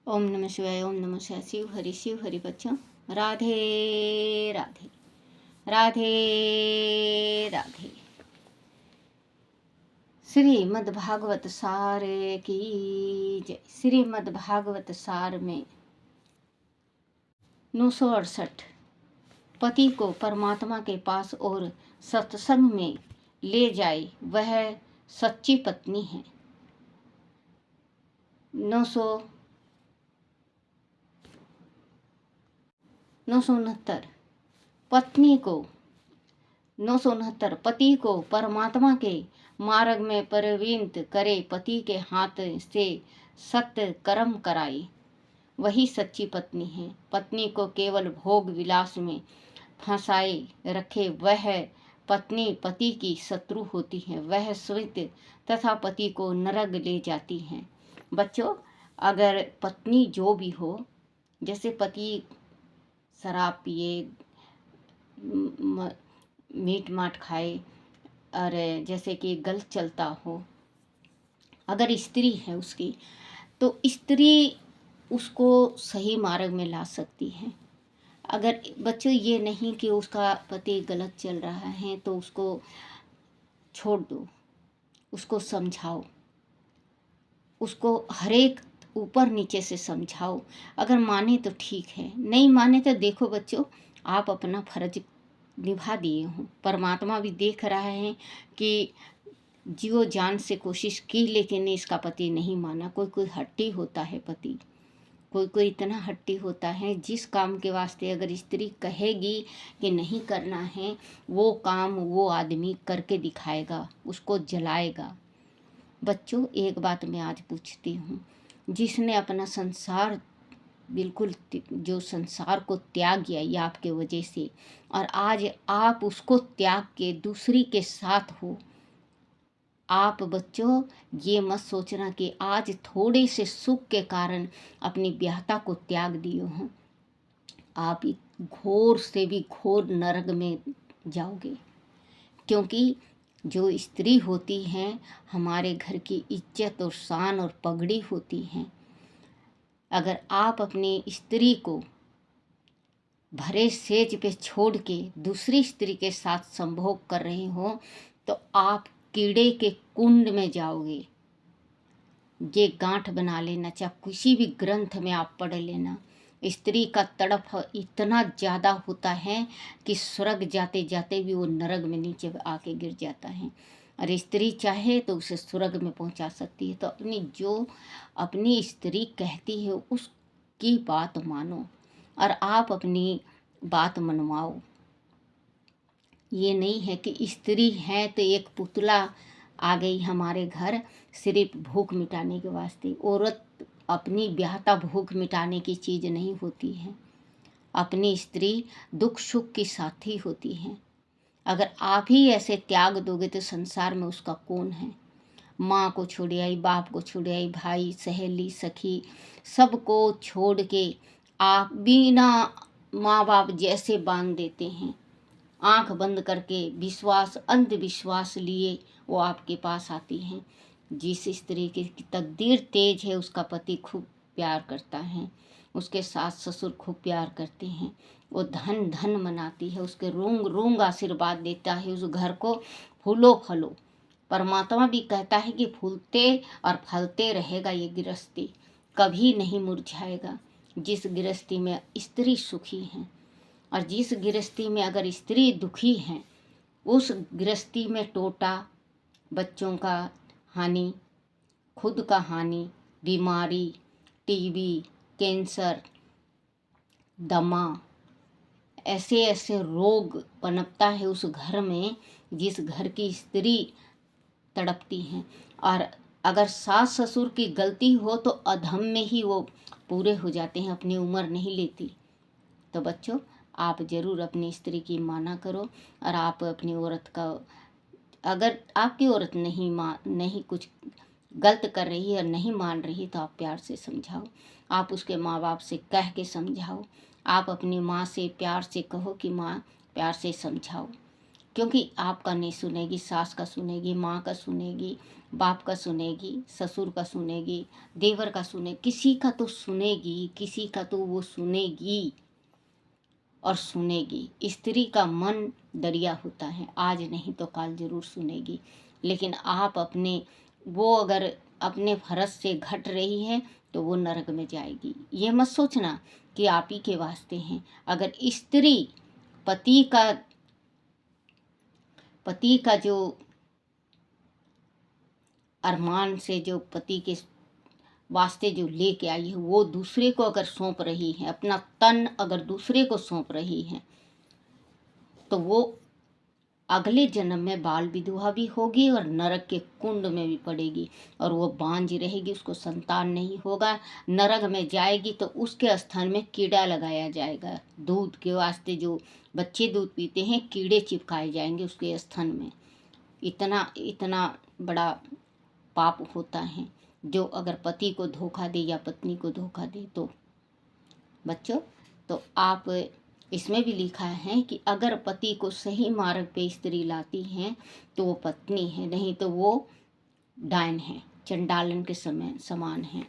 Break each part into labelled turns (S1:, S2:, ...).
S1: ओम नमः शिवाय। ओम नमः शिवाय। शिव हरि बच्चों, राधे राधे राधे राधे। श्रीमद् भागवत सार की जय। श्रीमद् भागवत सार में 968 पति को परमात्मा के पास और सत्संग में ले जाए वह सच्ची पत्नी है। 969 पति को परमात्मा के मार्ग में प्रवृत्त करे, पति के हाथ से सत्य कर्म कराए, वही सच्ची पत्नी है। पत्नी को केवल भोग विलास में फंसाए रखे वह पत्नी पति की शत्रु होती है। वह स्वित तथा पति को नरक ले जाती है। बच्चों, अगर पत्नी जो भी हो, जैसे पति शराब पिए, मीट माट खाए और जैसे कि गलत चलता हो, अगर स्त्री है उसकी, तो स्त्री उसको सही मार्ग में ला सकती है। अगर बच्चों ये नहीं कि उसका पति गलत चल रहा है तो उसको छोड़ दो, उसको समझाओ, उसको हरेक ऊपर नीचे से समझाओ। अगर माने तो ठीक है, नहीं माने तो देखो बच्चों, आप अपना फर्ज निभा दिए हो। परमात्मा भी देख रहा है कि जीव जान से कोशिश की लेकिन इसका पति नहीं माना। कोई कोई हट्टी होता है पति, कोई कोई इतना हट्टी होता है जिस काम के वास्ते अगर स्त्री कहेगी कि नहीं करना है, वो काम वो आदमी करके दिखाएगा, उसको जलाएगा। बच्चों, एक बात मैं आज पूछती हूँ, जिसने अपना संसार बिल्कुल जो संसार को त्याग गया ये आपके वजह से, और आज आप उसको त्याग के दूसरी के साथ हो। आप बच्चों ये मत सोचना कि आज थोड़े से सुख के कारण अपनी ब्याहता को त्याग दिए हो। आप घोर से भी घोर नरक में जाओगे, क्योंकि जो स्त्री होती हैं हमारे घर की इज्जत और शान और पगड़ी होती हैं। अगर आप अपनी स्त्री को भरे सेज पे छोड़ के दूसरी स्त्री के साथ संभोग कर रहे हो तो आप कीड़े के कुंड में जाओगे। ये गांठ बना लेना, चाहे किसी भी ग्रंथ में आप पढ़ लेना। स्त्री का तड़प इतना ज़्यादा होता है कि स्वर्ग जाते जाते भी वो नरक में नीचे आके गिर जाता है, और स्त्री चाहे तो उसे स्वर्ग में पहुंचा सकती है। तो अपनी स्त्री कहती है उसकी बात मानो और आप अपनी बात मनवाओ। ये नहीं है कि स्त्री है तो एक पुतला आ गई हमारे घर सिर्फ भूख मिटाने के वास्ते। औरत अपनी ब्याहता भूख मिटाने की चीज़ नहीं होती है। अपनी स्त्री दुख सुख की साथी होती है। अगर आप ही ऐसे त्याग दोगे तो संसार में उसका कौन है। माँ को छोड़ आई, बाप को छोड़ आई, भाई सहेली सखी सबको छोड़ के आप बिना माँ बाप जैसे बांध देते हैं, आंख बंद करके विश्वास अंधविश्वास लिए वो आपके पास आती हैं। जिस स्त्री की तकदीर तेज है उसका पति खूब प्यार करता है, उसके सास ससुर खूब प्यार करते हैं, वो धन धन मनाती है, उसके रोंग रोंग आशीर्वाद देता है, उस घर को फूलो फलो। परमात्मा भी कहता है कि फूलते और फलते रहेगा ये गृहस्थी, कभी नहीं मुरझाएगा। जिस गृहस्थी में स्त्री सुखी है और जिस गृहस्थी में अगर स्त्री दुखी है, उस गृहस्थी में टोटा, बच्चों का हानि, खुद का हानि, बीमारी, टीबी, कैंसर, दमा, ऐसे ऐसे रोग पनपता है उस घर में जिस घर की स्त्री तड़पती हैं। और अगर सास ससुर की गलती हो तो अधम में ही वो पूरे हो जाते हैं, अपनी उम्र नहीं लेती। तो बच्चों, आप ज़रूर अपनी स्त्री की माना करो। और आप अपनी औरत का, अगर आपकी औरत नहीं कुछ गलत कर रही है और नहीं मान रही तो आप प्यार से समझाओ। आप उसके माँ बाप से कह के समझाओ। आप अपनी माँ से प्यार से कहो कि माँ प्यार से समझाओ। क्योंकि आपका नहीं सुनेगी, सास का सुनेगी, माँ का सुनेगी, बाप का सुनेगी, ससुर का सुनेगी, देवर का सुने, किसी का तो सुनेगी, किसी का तो वो सुनेगी और सुनेगी। स्त्री का मन दरिया होता है, आज नहीं तो कल जरूर सुनेगी। लेकिन आप वो अगर अपने फर्ज से घट रही है तो वो नरक में जाएगी। ये मत सोचना कि आप ही के वास्ते हैं। अगर स्त्री पति का जो अरमान से जो पति के वास्ते जो लेके आई है वो दूसरे को अगर सौंप रही है, अपना तन अगर दूसरे को सौंप रही है, तो वो अगले जन्म में बाल विधवा भी होगी और नरक के कुंड में भी पड़ेगी और वो बांझ रहेगी, उसको संतान नहीं होगा, नरक में जाएगी। तो उसके स्थान में कीड़ा लगाया जाएगा। दूध के वास्ते जो बच्चे दूध पीते हैं, कीड़े चिपकाए जाएंगे उसके स्थान में। इतना इतना बड़ा पाप होता है जो अगर पति को धोखा दे या पत्नी को धोखा दे। तो बच्चों, तो आप इसमें भी लिखा है कि अगर पति को सही मार्ग पे स्त्री लाती है तो वो पत्नी है, नहीं तो वो डायन है, चंडालन के समान है।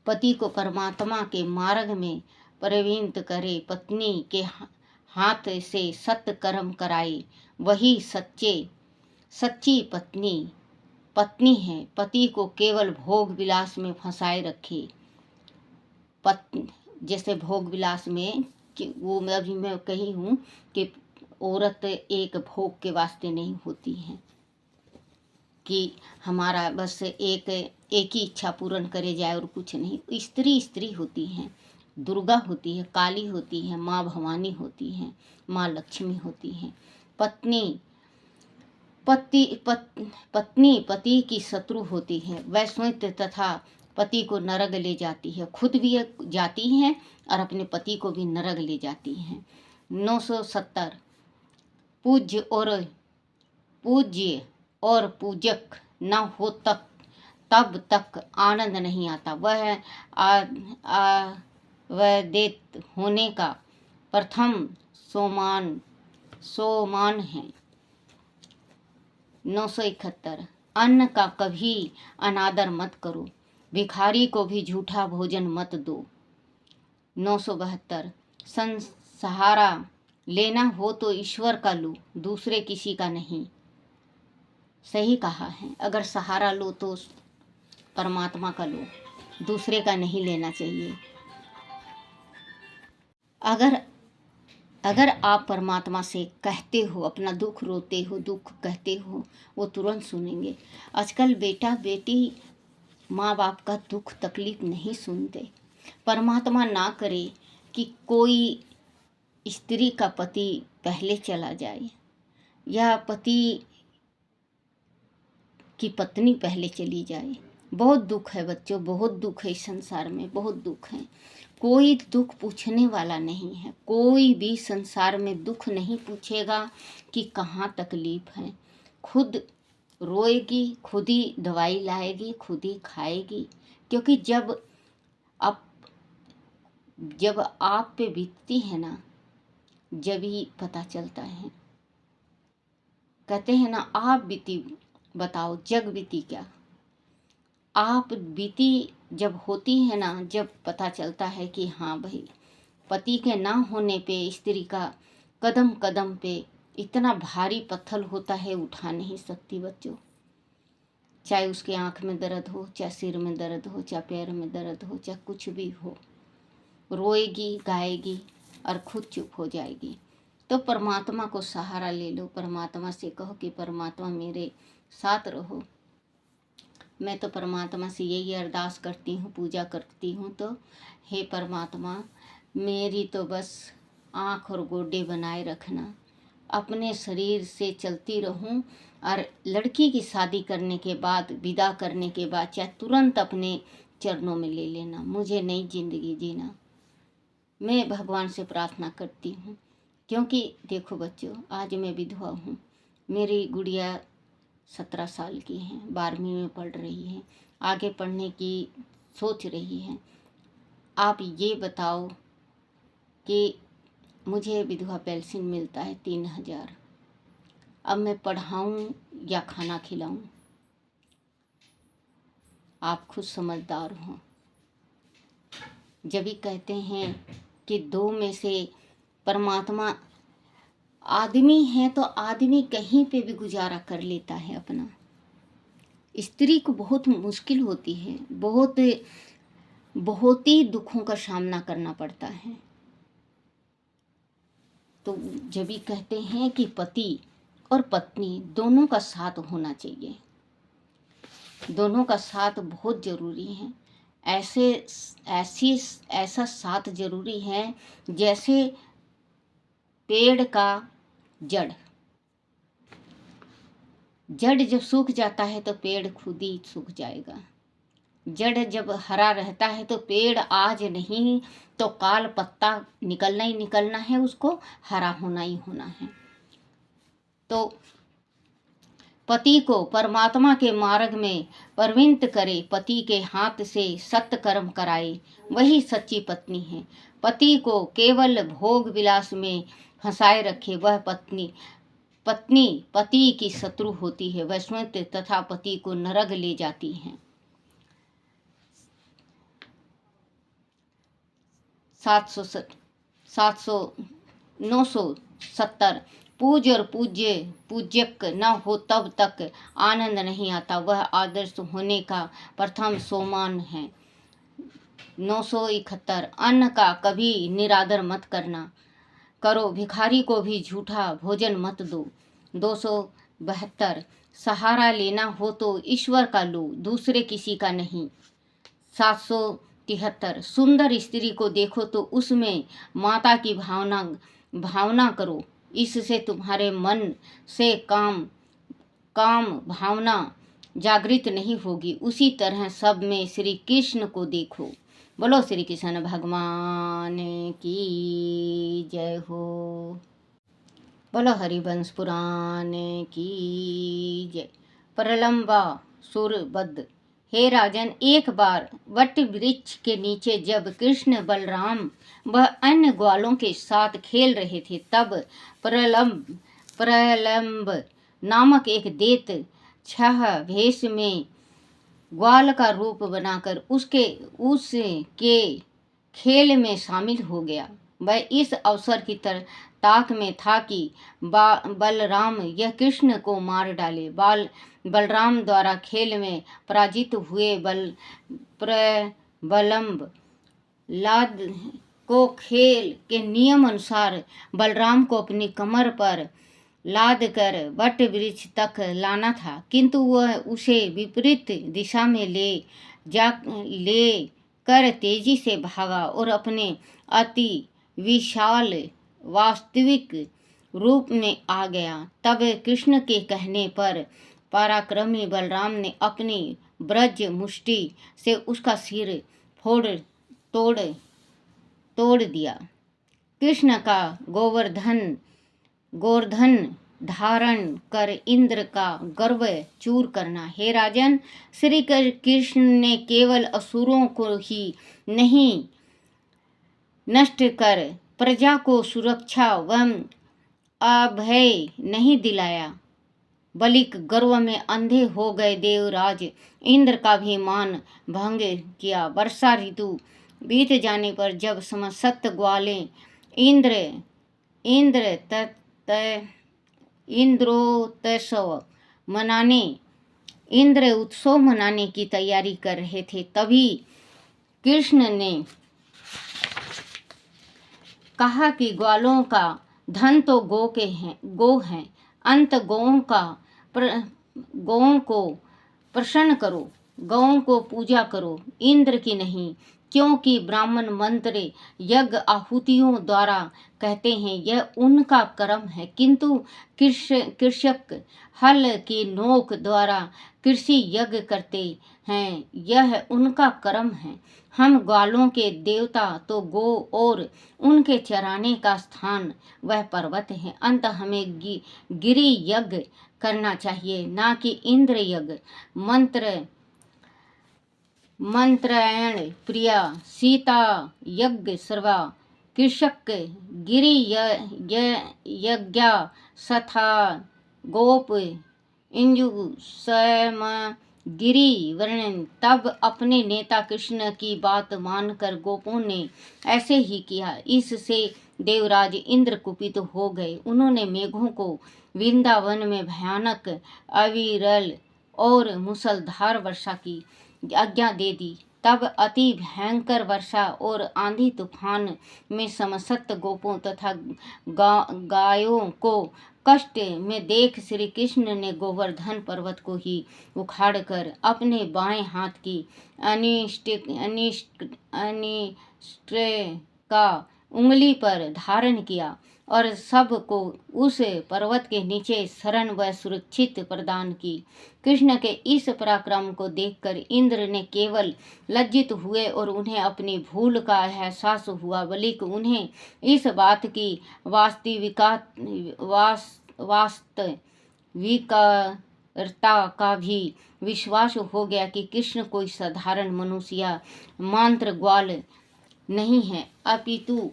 S1: पति को परमात्मा के मार्ग में प्रवृत्त करे, पत्नी के हाथ से सत्कर्म कराए, वही सच्ची पत्नी है। पति को केवल भोग विलास में फंसाए रखे। जैसे भोग विलास में कि वो मैं कही हूँ कि औरत एक भोग के वास्ते नहीं होती है कि हमारा बस एक ही इच्छा पूर्ण करे जाए और कुछ नहीं। स्त्री होती हैं, दुर्गा होती है, काली होती है, माँ भवानी होती है, माँ लक्ष्मी होती है। पत्नी पति की शत्रु होती है, वैश्वित तथा पति को नरक ले जाती है, खुद भी जाती हैं और अपने पति को भी नरक ले जाती हैं। 970 पूज्य और पूजक न हो तब तक आनंद नहीं आता। वह देत होने का प्रथम सोमान है। 971 अन्न का कभी अनादर मत करो, भिखारी को भी झूठा भोजन मत दो। 972 सहारा लेना हो तो ईश्वर का लो, दूसरे किसी का नहीं। सही कहा है, अगर सहारा लो तो परमात्मा का लो, दूसरे का नहीं लेना चाहिए। अगर आप परमात्मा से कहते हो, अपना दुख रोते हो, दुख कहते हो, वो तुरंत सुनेंगे। आजकल बेटा बेटी माँ बाप का दुख तकलीफ नहीं सुनते। परमात्मा ना करे कि कोई स्त्री का पति पहले चला जाए या पति की पत्नी पहले चली जाए। बहुत दुख है बच्चों, बहुत दुख है इस संसार में, बहुत दुख है। कोई दुख पूछने वाला नहीं है, कोई भी संसार में दुख नहीं पूछेगा कि कहाँ तकलीफ है। खुद रोएगी, खुद ही दवाई लाएगी, खुद ही खाएगी। क्योंकि जब आप पे बीतती है ना, जब ही पता चलता है। कहते हैं ना, आप बीती बताओ जग बीती क्या। आप बीती जब होती है ना, जब पता चलता है कि हाँ भाई, पति के ना होने पे स्त्री का कदम कदम पे इतना भारी पत्थर होता है, उठा नहीं सकती बच्चों। चाहे उसके आँख में दर्द हो, चाहे सिर में दर्द हो, चाहे पैर में दर्द हो, चाहे कुछ भी हो, रोएगी, गाएगी और खुद चुप हो जाएगी। तो परमात्मा को सहारा ले लो, परमात्मा से कहो कि परमात्मा मेरे साथ रहो। मैं तो परमात्मा से यही अरदास करती हूँ, पूजा करती हूँ। तो हे परमात्मा, मेरी तो बस आँख और गोडे बनाए रखना, अपने शरीर से चलती रहूं और लड़की की शादी करने के बाद, विदा करने के बाद चाहे तुरंत अपने चरणों में ले लेना। मुझे नई जिंदगी जीना, मैं भगवान से प्रार्थना करती हूँ। क्योंकि देखो बच्चों, आज मैं विधवा हूँ, मेरी गुड़िया 17 साल की है, 12वीं में पढ़ रही है, आगे पढ़ने की सोच रही है। आप ये बताओ कि मुझे विधवा पेंशन मिलता है 3,000। अब मैं पढ़ाऊँ या खाना खिलाऊँ? आप खुद समझदार हो। जब भी कहते हैं कि दो में से परमात्मा, आदमी है तो आदमी कहीं पे भी गुजारा कर लेता है अपना। स्त्री को बहुत मुश्किल होती है, बहुत ही दुखों का सामना करना पड़ता है। तो जब भी कहते हैं कि पति और पत्नी दोनों का साथ होना चाहिए, दोनों का साथ बहुत ज़रूरी है। ऐसा साथ ज़रूरी है जैसे पेड़ का जड़ जब सूख जाता है तो पेड़ खुद ही सूख जाएगा। जड़ जब हरा रहता है तो पेड़ आज नहीं तो काल पत्ता निकलना ही निकलना है, उसको हरा होना ही होना है। तो पति को परमात्मा के मार्ग में प्रवृत्त करे, पति के हाथ से सत्य कर्म कराए, वही सच्ची पत्नी है। पति को केवल भोग विलास में फंसाए रखे, वह पत्नी पति की शत्रु होती है, वह स्वयं तथा पति को नरक ले जाती है। 970 पूज और पूज्यक न हो तब तक आनंद नहीं आता, वह आदर्श होने का प्रथम सोपान है। 971 अन्न का कभी निरादर मत करो, भिखारी को भी झूठा भोजन मत दो। 272 सहारा लेना हो तो ईश्वर का लो, दूसरे किसी का नहीं। 773 सुंदर स्त्री को देखो तो उसमें माता की भावना करो, इससे तुम्हारे मन से काम भावना जागृत नहीं होगी। उसी तरह सब में श्री कृष्ण को देखो। बोलो श्री कृष्ण भगवान की जय हो। बोलो हरिवंश पुराण की जय। प्रलंबा सुरबद्ध। हे राजन, एक बार वट वृक्ष के नीचे जब कृष्ण बलराम वह अन्य ग्वालों के साथ खेल रहे थे, तब प्रलंब नामक एक दैत्य 6 भेष में ग्वाल का रूप बनाकर उसके खेल में शामिल हो गया। वह इस अवसर की ताक में था कि बलराम यह कृष्ण को मार डाले। बलराम द्वारा खेल में पराजित हुए प्रलंब लाद को खेल के नियम अनुसार बलराम को अपनी कमर पर लाद कर वट वृक्ष तक लाना था, किंतु वह उसे विपरीत दिशा में ले कर तेजी से भागा और अपने अति विशाल वास्तविक रूप में आ गया। तब कृष्ण के कहने पर पराक्रमी बलराम ने अपनी ब्रज मुष्टि से उसका सिर तोड़ दिया। कृष्ण का गोवर्धन धारण कर इंद्र का गर्व चूर करना। हे राजन, श्री कृष्ण ने केवल असुरों को ही नहीं नष्ट कर प्रजा को सुरक्षा व अभय नहीं दिलाया, बल्कि गर्व में अंधे हो गए देवराज इंद्र का भी मान भंग किया। वर्षा ऋतु बीत जाने पर जब समस्त ग्वालें इंद्र उत्सव मनाने की तैयारी कर रहे थे, तभी कृष्ण ने कहा कि ग्वालों का धन तो गो हैं, अंत गौओं को प्रसन्न करो, गौओं को पूजा करो, इंद्र की नहीं, क्योंकि ब्राह्मण मंत्र यज्ञ आहुतियों द्वारा कहते हैं यह उनका कर्म है, किंतु कृषक हल की नोक द्वारा कृषि यज्ञ करते हैं, यह उनका कर्म है। हम ग्वालों के देवता तो गो और उनके चराने का स्थान वह पर्वत है। अंत हमें गिरि यज्ञ करना चाहिए, ना कि इंद्र यज्ञ। मंत्रायण प्रिया सीता यज्ञ सर्वा कृषक गिरि यज्ञ सथा गोप इंजु स्वयं गिरी वर्णन। तब अपने नेता कृष्ण की बात मानकर गोपों ने ऐसे ही किया। इससे देवराज इंद्र कुपित हो गए। उन्होंने मेघों को वृंदावन में भयानक अविरल और मूसलधार वर्षा की आज्ञा दे दी। तब अति भयंकर वर्षा और आंधी तूफान में समस्त गोपों तथा गायों को कष्ट में देख श्री कृष्ण ने गोवर्धन पर्वत को ही उखाड़कर अपने बाएं हाथ की अनिष्ट का उंगली पर धारण किया और सबको उस पर्वत के नीचे शरण व सुरक्षित प्रदान की। कृष्ण के इस पराक्रम को देखकर इंद्र ने केवल लज्जित हुए और उन्हें अपनी भूल का एहसास हुआ, बल्कि उन्हें इस बात की वास्तविकता का भी विश्वास हो गया कि कृष्ण कोई साधारण मनुष्य या मंत्र ग्वाल नहीं है, अपितु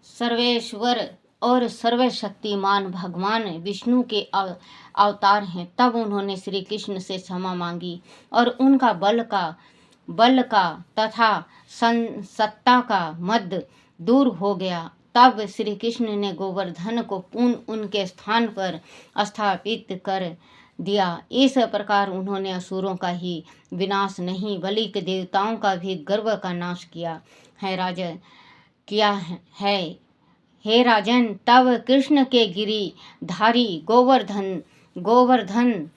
S1: सर्वेश्वर और सर्वशक्तिमान भगवान विष्णु के अवतार हैं। तब उन्होंने श्री कृष्ण से क्षमा मांगी और उनका बल का तथा सत्ता का मद दूर हो गया। तब श्री कृष्ण ने गोवर्धन को पुनः उनके स्थान पर स्थापित कर दिया। इस प्रकार उन्होंने असुरों का ही विनाश नहीं बल्कि देवताओं का भी गर्व का नाश किया है। हे राजन, तब कृष्ण के गिरिधारी गोवर्धन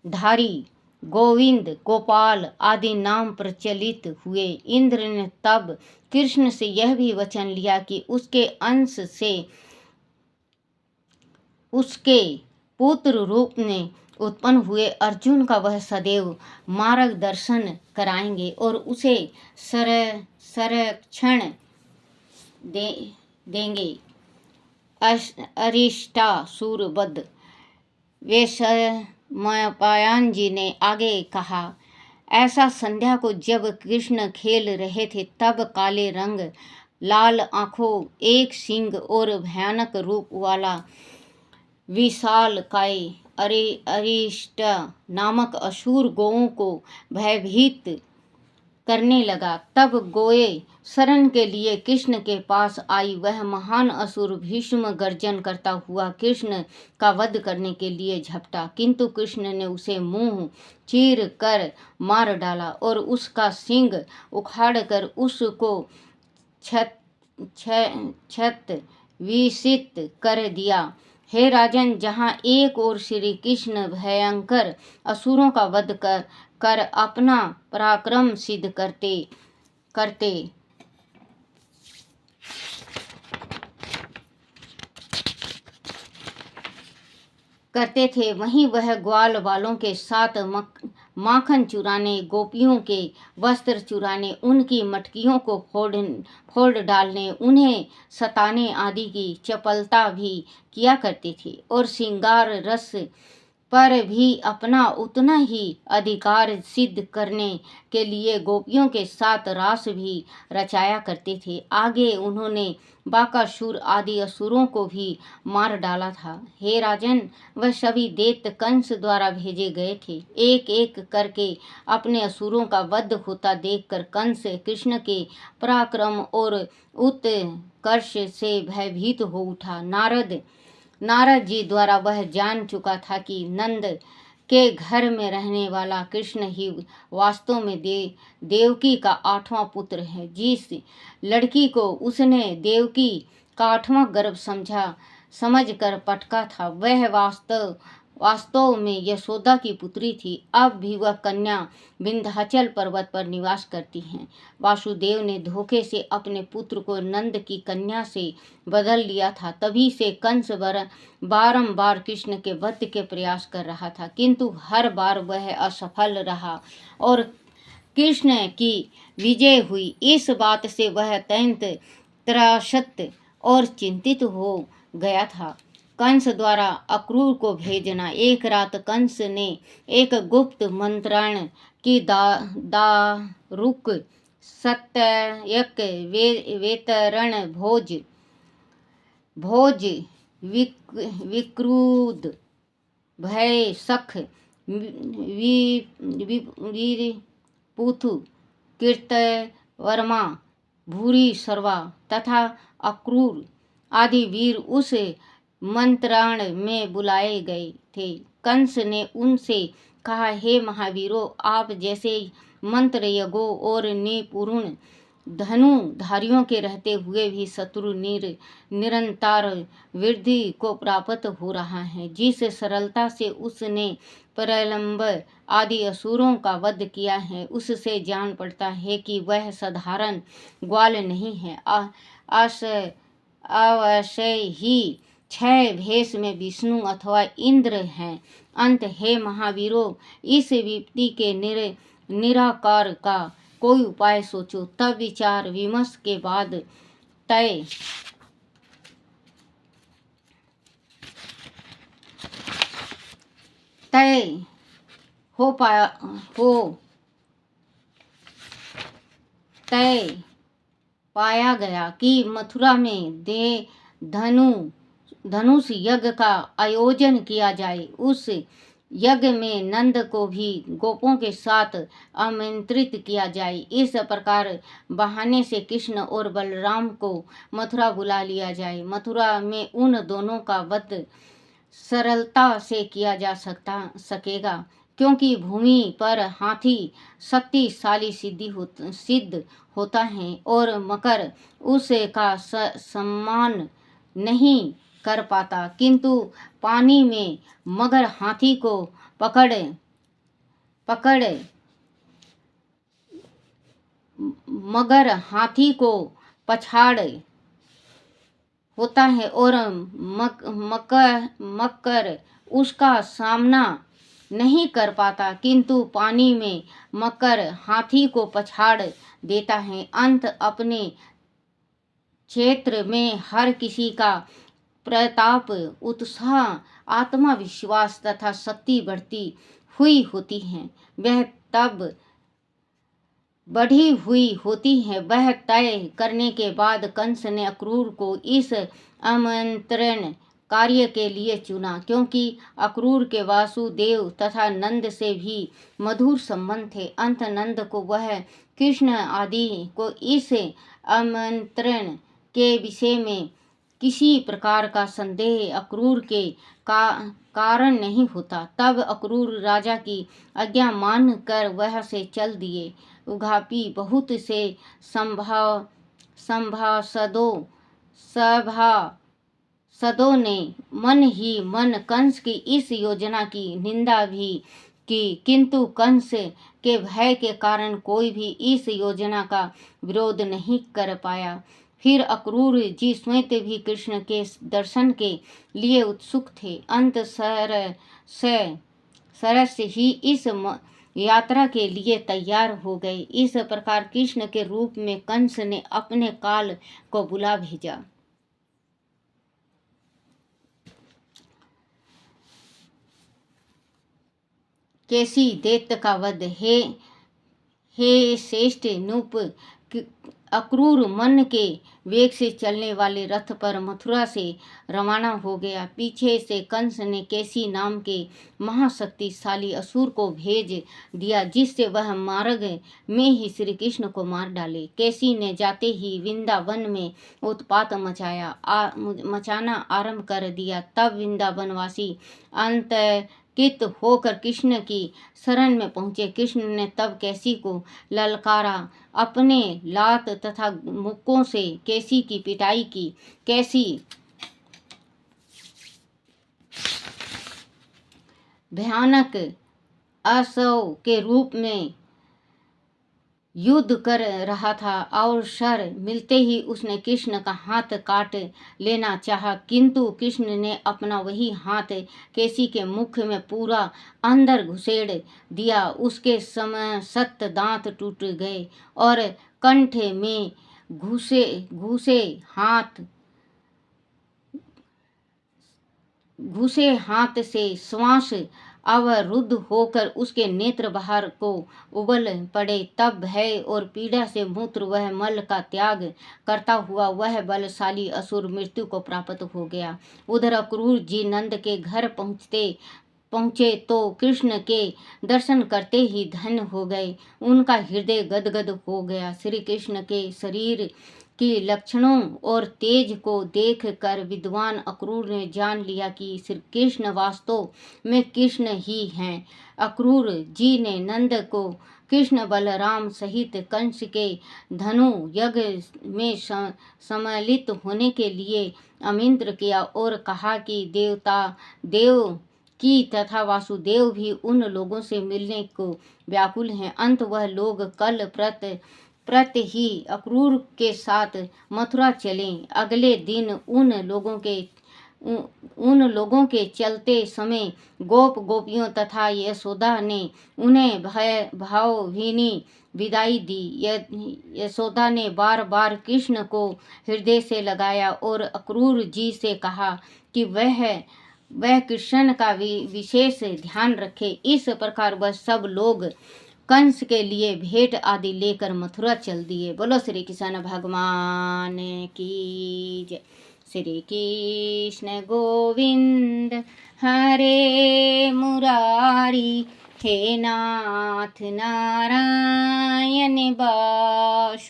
S1: धारी, गोविंद, गोपाल आदि नाम प्रचलित हुए। इंद्र ने तब कृष्ण से यह भी वचन लिया कि उसके अंश से उसके पुत्र रूप में उत्पन्न हुए अर्जुन का वह सदैव मार्गदर्शन कराएंगे और उसे संरक्षण देंगे। अरिष्टासुर वध वैशंपायन जी ने आगे कहा, ऐसा संध्या को जब कृष्ण खेल रहे थे तब काले रंग, लाल आंखों, एक सींग और भयानक रूप वाला विशालकाय अरिष्ट नामक असुर गौओं को भयभीत करने लगा। तब गोए शरण के लिए कृष्ण के पास आई। वह महान असुर भीष्म गर्जन करता हुआ कृष्ण का वध करने के लिए झपटा, किंतु कृष्ण ने उसे मुंह चीर कर मार डाला और उसका सींग उखाड़कर उसको क्षत विक्षत कर दिया। हे राजन, जहाँ एक ओर श्री कृष्ण भयंकर असुरों का वध कर अपना पराक्रम सिद्ध करते थे, वहीं वह ग्वाल वालों के साथ माखन चुराने, गोपियों के वस्त्र चुराने, उनकी मटकियों को फोड़ डालने, उन्हें सताने आदि की चपलता भी किया करते थे और श्रृंगार रस पर भी अपना उतना ही अधिकार सिद्ध करने के लिए गोपियों के साथ रास भी रचाया करते थे। आगे उन्होंने बाकासुर आदि असुरों को भी मार डाला था। हे राजन, वह सभी दैत्य कंस द्वारा भेजे गए थे। एक एक करके अपने असुरों का वध होता देखकर कंस कृष्ण के पराक्रम और उत्कर्ष से भयभीत हो उठा। नारद जी द्वारा वह जान चुका था कि नंद के घर में रहने वाला कृष्ण ही वास्तव में देवकी का 8वां पुत्र है। जिस लड़की को उसने देवकी का 8वां गर्भ समझकर पटका था, वह वास्तव में यशोदा की पुत्री थी। अब भी वह कन्या विंध्याचल पर्वत पर निवास करती हैं। वासुदेव ने धोखे से अपने पुत्र को नंद की कन्या से बदल लिया था। तभी से कंस बारंबार कृष्ण के वध के प्रयास कर रहा था, किंतु हर बार वह असफल रहा और कृष्ण की विजय हुई। इस बात से वह अत्यंत त्रस्त और चिंतित हो गया था। कंस द्वारा अक्रूर को भेजना। एक रात कंस ने एक गुप्त मंत्रण की दारुक सत्ययक वेतरण भोज भोज विक्रूद भय सख वीर पुथु कीर्त वर्मा भूरी सर्वा तथा अक्रूर आदि वीर उस मंत्राण में बुलाए गए थे। कंस ने उनसे कहा, हे महावीरों, आप जैसे मंत्र यज्ञों और निपुण धनुधारियों के रहते हुए भी शत्रु निरंतर वृद्धि को प्राप्त हो रहा है। जिस सरलता से उसने प्रलंब आदि असुरों का वध किया है, उससे जान पड़ता है कि वह साधारण ग्वाल नहीं है, अवश्य ही 6 भेष में विष्णु अथवा इंद्र हैं। अंत, हे महावीरों, इस विपत्ति के निराकार का कोई उपाय सोचो। तब विचार विमर्श के बाद तय पाया गया कि मथुरा में धनुष यज्ञ का आयोजन किया जाए। उस यज्ञ में नंद को भी गोपों के साथ आमंत्रित किया जाए। इस प्रकार बहाने से कृष्ण और बलराम को मथुरा बुला लिया जाए। मथुरा में उन दोनों का वध सरलता से किया जा सकेगा, क्योंकि भूमि पर हाथी शक्तिशाली सिद्ध होता है और मकर उसका सम्मान नहीं कर पाता, किंतु पानी में मगर हाथी को पछाड़ होता है और मकर उसका सामना नहीं कर पाता, किंतु पानी में मकर हाथी को पछाड़ देता है। अंत, अपने क्षेत्र में हर किसी का प्रताप, उत्साह, आत्मविश्वास तथा शक्ति बढ़ती हुई होती है। वह तब बढ़ी हुई होती है। वह तय करने के बाद कंस ने अक्रूर को इस आमंत्रण कार्य के लिए चुना, क्योंकि अक्रूर के वासुदेव तथा नंद से भी मधुर संबंध थे। अंत, नंद को वह कृष्ण आदि को इस आमंत्रण के विषय में किसी प्रकार का संदेह अक्रूर के कारण नहीं होता। तब अक्रूर राजा की आज्ञा मान कर वह से चल दिए। उद्यापि बहुत से सभासदों ने मन ही मन कंस की इस योजना की निंदा भी की, किंतु कंस के भय के कारण कोई भी इस योजना का विरोध नहीं कर पाया। फिर अक्रूर जी स्वयं भी कृष्ण के दर्शन के लिए उत्सुक थे। अंत सरस ही इस यात्रा के लिए तैयार हो गए। इस प्रकार कृष्ण के रूप में कंस ने अपने काल को बुला भेजा। केसी दैत्य का वध। हे श्रेष्ठ नृप, अक्रूर मन के वेग से चलने वाले रथ पर मथुरा से रवाना हो गया। पीछे से कंस ने केसी नाम के महाशक्तिशाली असुर को भेज दिया, जिससे वह मार्ग में ही श्री कृष्ण को मार डाले। केसी ने जाते ही वृंदावन में उत्पात मचाना आरंभ कर दिया। तब वृंदावनवासी आतंकित होकर कृष्ण की शरण में पहुंचे। कृष्ण ने तब केसी को ललकारा, अपने लात तथा मुक्कों से केसी की पिटाई की। केसी भयानक असव के रूप में युद्ध कर रहा था। अवसर मिलते ही उसने कृष्ण का हाथ काट लेना चाहा, किंतु कृष्ण ने अपना वही हाथ केसी के मुख में पूरा अंदर घुसेड़ दिया। उसके समस्त दांत टूट गए और कंठ में घुसे हाथ से श्वास अवरुद्ध होकर उसके नेत्र बाहर को उबल पड़े, तब भय और पीड़ा से मूत्र वह मल का त्याग करता हुआ वह बलशाली असुर मृत्यु को प्राप्त हो गया। उधर अक्रूर जी नंद के घर पहुँचे तो कृष्ण के दर्शन करते ही धन्य हो गए। उनका हृदय गदगद हो गया। श्री कृष्ण के शरीर के लक्षणों और तेज को देख कर विद्वान अक्रूर ने जान लिया कि श्री कृष्ण वास्तव में कृष्ण ही हैं। अक्रूर जी ने नंद को कृष्ण बलराम सहित कंस के धनु यज्ञ में सम्मिलित होने के लिए आमंत्रित किया और कहा कि देव की तथा वासुदेव भी उन लोगों से मिलने को व्याकुल हैं। अंत वह लोग कल प्रत ही अक्रूर के साथ मथुरा चले। अगले दिन उन लोगों के चलते समय गोपियों तथा यशोदा ने उन्हें भावभीनी विदाई दी। यशोदा ने बार बार कृष्ण को हृदय से लगाया और अक्रूर जी से कहा कि वह कृष्ण का विशेष ध्यान रखे। इस प्रकार वह सब लोग कंस के लिए भेंट आदि लेकर मथुरा चल दिए। बोलो श्री कृष्ण भगवान की जय। श्री कृष्ण गोविंद हरे मुरारी, हे नाथ नारायण वासुदेवाय,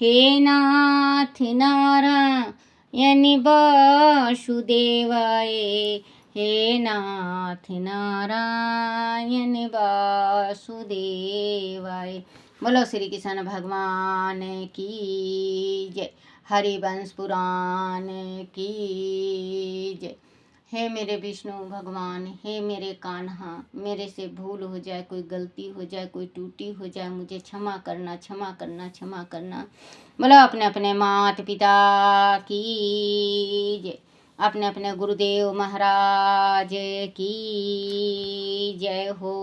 S1: हे नाथ नारायण वासुदेवाय, हे नाथ नारायण वासुदेवाय। बोलो श्री कृष्ण भगवान की जय। हरिवंश पुराण की जय। हे मेरे विष्णु भगवान, हे मेरे कान्हा, मेरे से भूल हो जाए, कोई गलती हो जाए, कोई टूटी हो जाए, मुझे क्षमा करना, क्षमा करना, क्षमा करना। बोलो अपने अपने माता पिता की जय, अपने अपने गुरुदेव महाराज की जय हो।